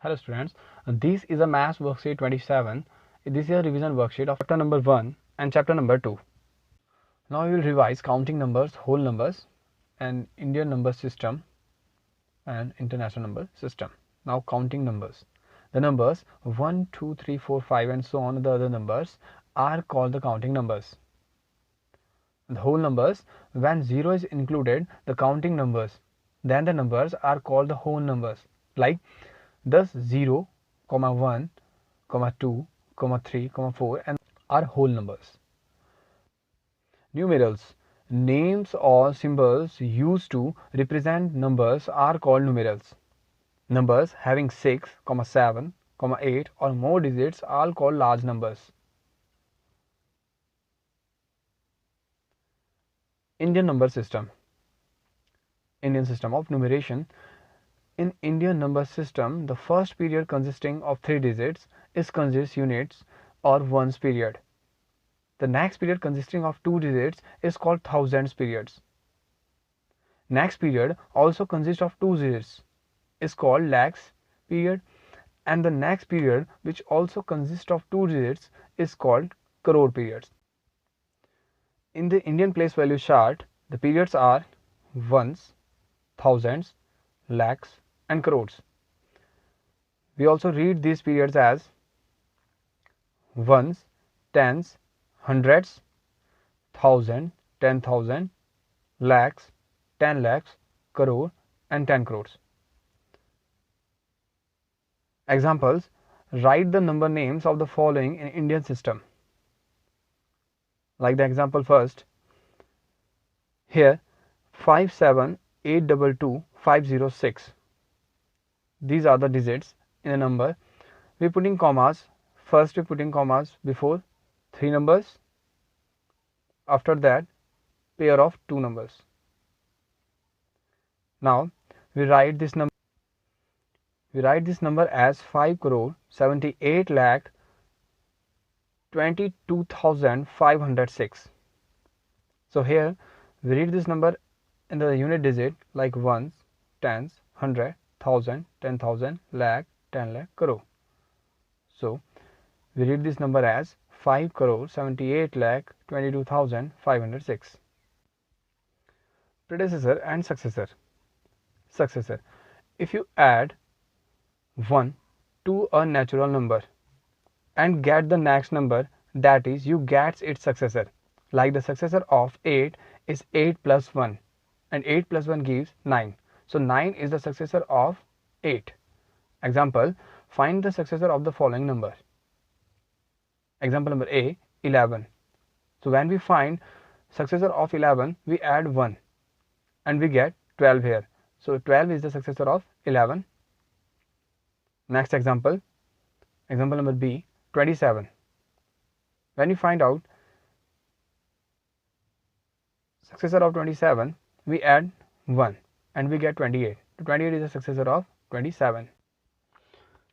Hello students, this is a maths worksheet 27. This is a revision worksheet of chapter number 1 and chapter number 2. Now we will revise counting numbers, whole numbers and Indian number system and international number system. Now counting numbers. The numbers 1, 2, 3, 4, 5 and so on, the other numbers are called the counting numbers. The whole numbers, when 0 is included, the counting numbers, then the numbers are called the whole numbers. Like thus 0, 1, 2, 3, 4 and are whole numbers. Numerals, names or symbols used to represent numbers are called numerals. Numbers having 6, 7, 8 or more digits are called large numbers. Indian number system. Indian system of numeration. In Indian number system, the first period consisting of 3 digits is considered units or ones period. The next period consisting of 2 digits is called thousands periods. Next period also consists of 2 digits is called lakhs period, and the next period which also consists of 2 digits is called crore periods. In the Indian place value chart, the periods are ones, thousands, lakhs and crores. We also read these periods as ones, tens, hundreds, thousand, 10,000, lakhs, 10 lakhs, crore and 10 crores. Examples: write the number names of the following in Indian system. Like the example first, here 578222506. These are the digits in a number. We putting commas. First we putting commas before 3 numbers. After that, pair of 2 numbers. Now we write this number. We write this number as 5,78,22,506. So here we read this number in the unit digit like ones, tens, 100, 1000, 10,000, lakh, 10 lakh, crore. So we read this number as 5,78,22,506. Predecessor and successor. Successor. If you add 1 to a natural number and get the next number, that is, you get its successor. Like the successor of 8 is 8 plus 1 and 8 plus 1 gives 9. So 9 is the successor of 8. Example, find the successor of the following number. Example number A, 11. So when we find successor of 11, we add 1 and we get 12 here. So 12 is the successor of 11. Next example, example number B, 27. When you find out successor of 27, we add 1 and we get 28. 28 is the successor of 27.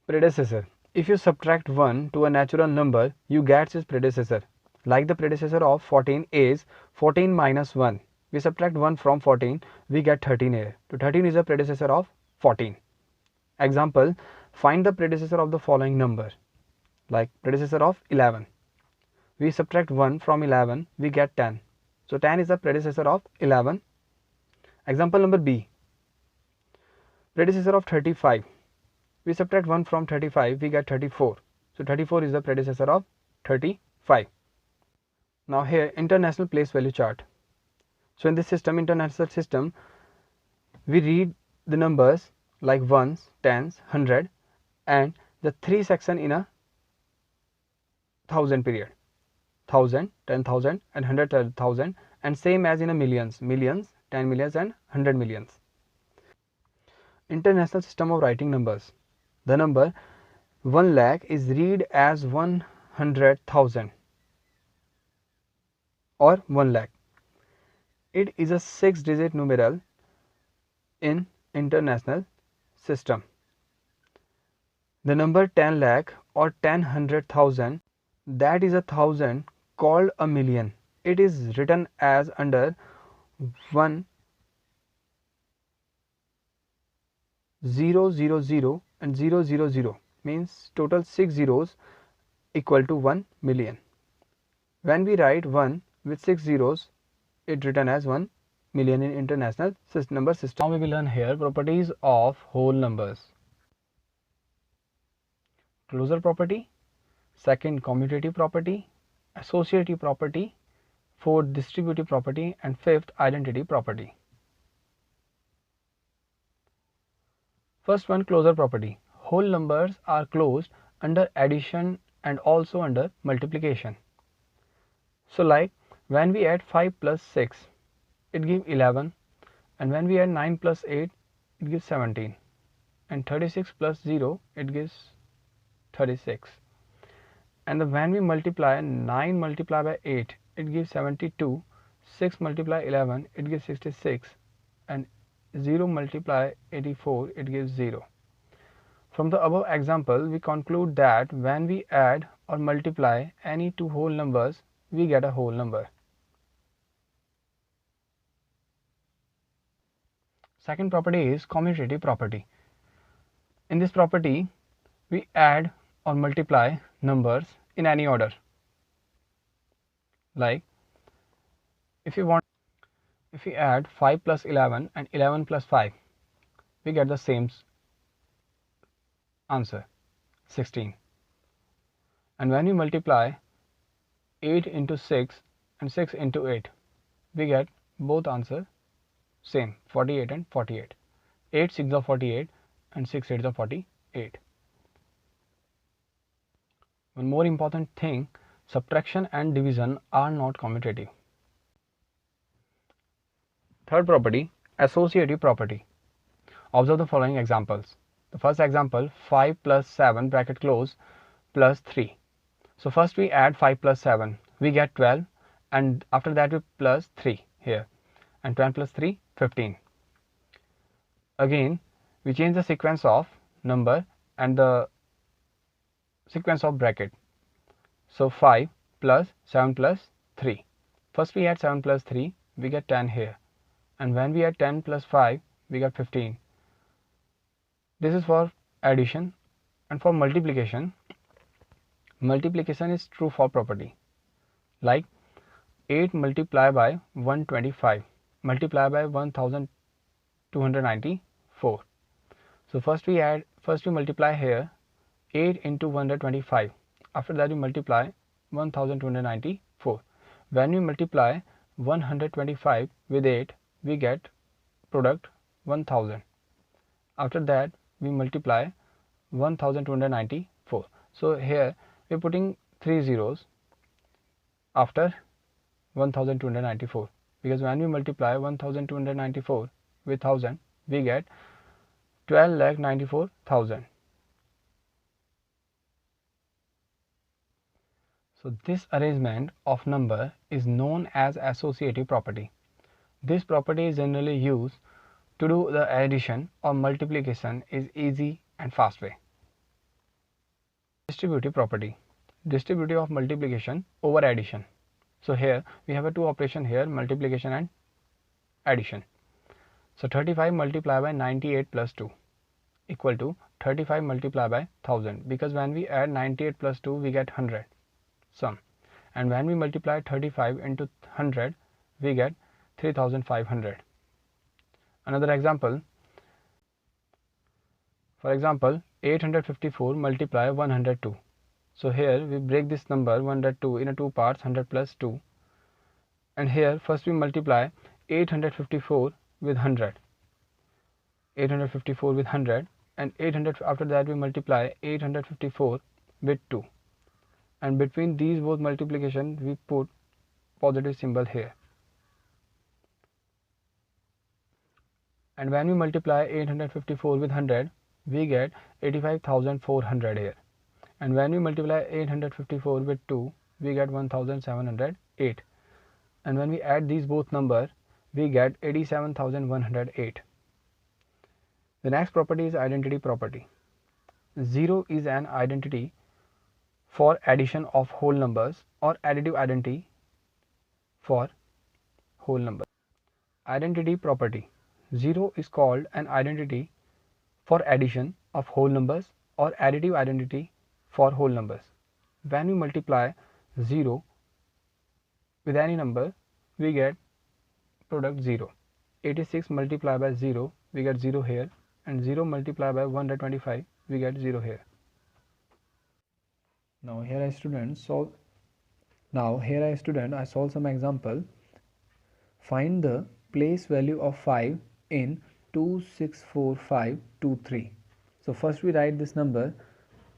Predecessor. If you subtract 1 to a natural number, you get its predecessor. Like the predecessor of 14 is 14 minus 1. We subtract 1 from 14, we get 13 here. So 13 is the predecessor of 14. Example, find the predecessor of the following number. Like predecessor of 11. We subtract 1 from 11, we get 10. So 10 is the predecessor of 11. Example number B. Predecessor of 35. We subtract 1 from 35, we get 34. So 34 is the predecessor of 35. Now here, international place value chart. So in this system, international system, we read the numbers like ones, tens, 100 and the 3 section in a 1000 period. 1000, 10,000 and 100,000, and same as in a millions, millions, 10 millions and 100 millions. International system of writing numbers. The number 1 lakh is read as 100,000 or 1 lakh. It is a 6-digit numeral in international system. The number 10 lakh or 10,100,000, that is a thousand called a million. It is written as under 1 0 0 0 and 0 0 0 means total 6 zeros equal to 1 million. When we write 1 with 6 zeros, it written as 1 million in international number system. Now we will learn here properties of whole numbers. Closure property, second commutative property, associative property, fourth distributive property, and fifth identity property. First one, closure property. Whole numbers are closed under addition and also under multiplication. So like when we add 5 plus 6, it gives 11, and when we add 9 plus 8, it gives 17, and 36 plus 0, it gives 36. And when we multiply 9 multiplied by 8, it gives 72, 6 multiply 11, it gives 66, and 0 multiply 84, it gives 0. From the above example, we conclude that when we add or multiply any two whole numbers, we get a whole number. Second property is commutative property. In this property, we add or multiply numbers in any order. Like if we add 5 plus 11 and 11 plus 5, we get the same answer, 16. And when we multiply 8 into 6 and 6 into 8, we get both answer same, 48 and 48. 8 6 are 48 and 6 8 are 48. One more important thing, subtraction and division are not commutative. Third property, associative property. Observe the following examples. The first example, 5 plus 7 bracket close plus 3. So first we add 5 plus 7, we get 12, and after that we plus 3 here, and 12 plus 3, 15. Again we change the sequence of number and the sequence of bracket. So 5 plus 7 plus 3. First we add 7 plus 3, we get 10 here, and when we add 10 plus 5, we get 15. This is for addition. And for multiplication, multiplication is true for property. Like 8 multiplied by 125 multiplied by 1294. So first we multiply here 8 into 125. After that we multiply 1294. When we multiply 125 with 8, we get product 1000. After that we multiply 1294. So here we are putting 3 zeros after 1294, because when we multiply 1294 with 1000, we get 12,94,000. So this arrangement of number is known as associative property. This property is generally used to do the addition or multiplication is easy and fast way. Distributive property. Distributive of multiplication over addition. So here we have a two operation here, multiplication and addition. So 35 multiplied by 98 plus 2 equal to 35 multiplied by 1000, because when we add 98 plus 2 we get 100 sum, and when we multiply 35 into 100 we get 3500. Another example, for example 854 multiply 102. So here we break this number 102 in two parts, 100 plus 2, and here first we multiply 854 with 100, 854 with 100, and 800. After that we multiply 854 with 2, and between these both multiplication we put positive symbol here, and when we multiply 854 with 100 we get 85,400 here, and when we multiply 854 with 2 we get 1708, and when we add these both numbers we get 87,108. The next property is identity property. 0 is an identity for addition of whole numbers or additive identity for whole numbers. Identity property. 0 is called an identity for addition of whole numbers or additive identity for whole numbers. When we multiply 0 with any number, we get product 0. 86 multiplied by 0, we get 0 here, and 0 multiplied by 125, we get 0 here. Now here I solve some example. Find the place value of 5 in 264523. So first we write this number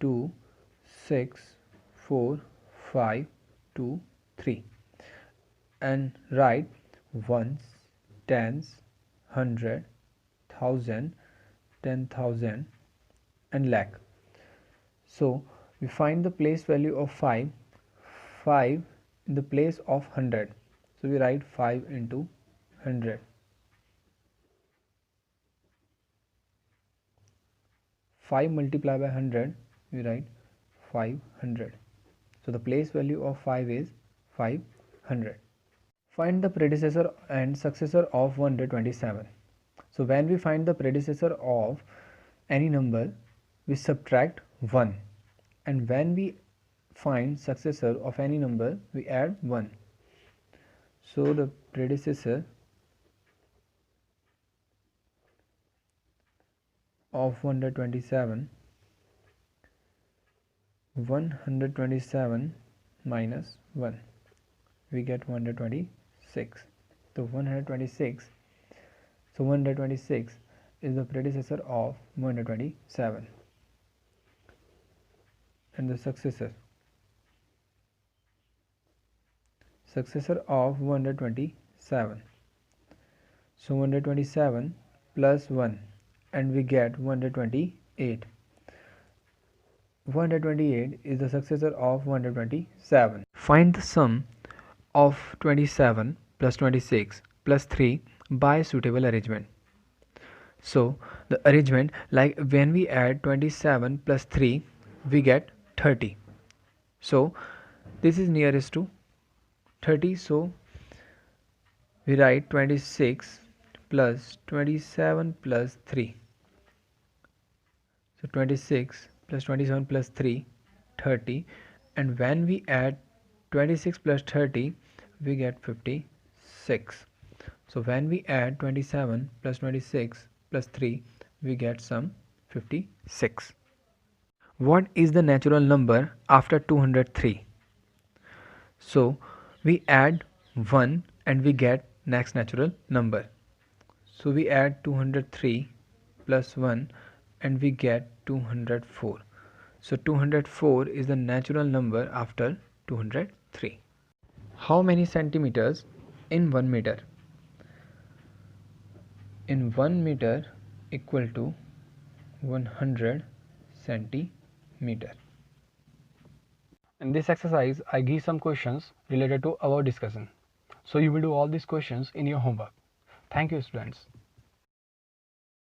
264523 and write ones, tens, 100, 1000, 10,000 and lakh. So we find the place value of 5 in the place of 100. So we write 5 into 100. 5 multiplied by 100, we write 500. So the place value of 5 is 500. Find the predecessor and successor of 127. So when we find the predecessor of any number, we subtract 1, and when we find successor of any number, we add 1. So the predecessor of 127 minus 1, we get 126. So 126 is the predecessor of 127, and the successor of 127. So 127 plus 1, and we get 128. 128 is the successor of 127. Find the sum of 27 plus 26 plus 3 by suitable arrangement. So the arrangement, like when we add 27 plus 3, we get 30. So this is nearest to 30. So we write 26 plus 27 plus 3. So 26 plus 27 plus 3, 30. And when we add 26 plus 30, we get 56. So when we add 27 plus 26 plus 3, we get some 56. What is the natural number after 203? So we add 1 and we get next natural number. So we add 203 plus 1 and we get 204. So 204 is the natural number after 203. How many centimeters in 1 meter? In 1 meter equal to 100 centimeter. In this exercise, I give some questions related to our discussion. So you will do all these questions in your homework. Thank you, students.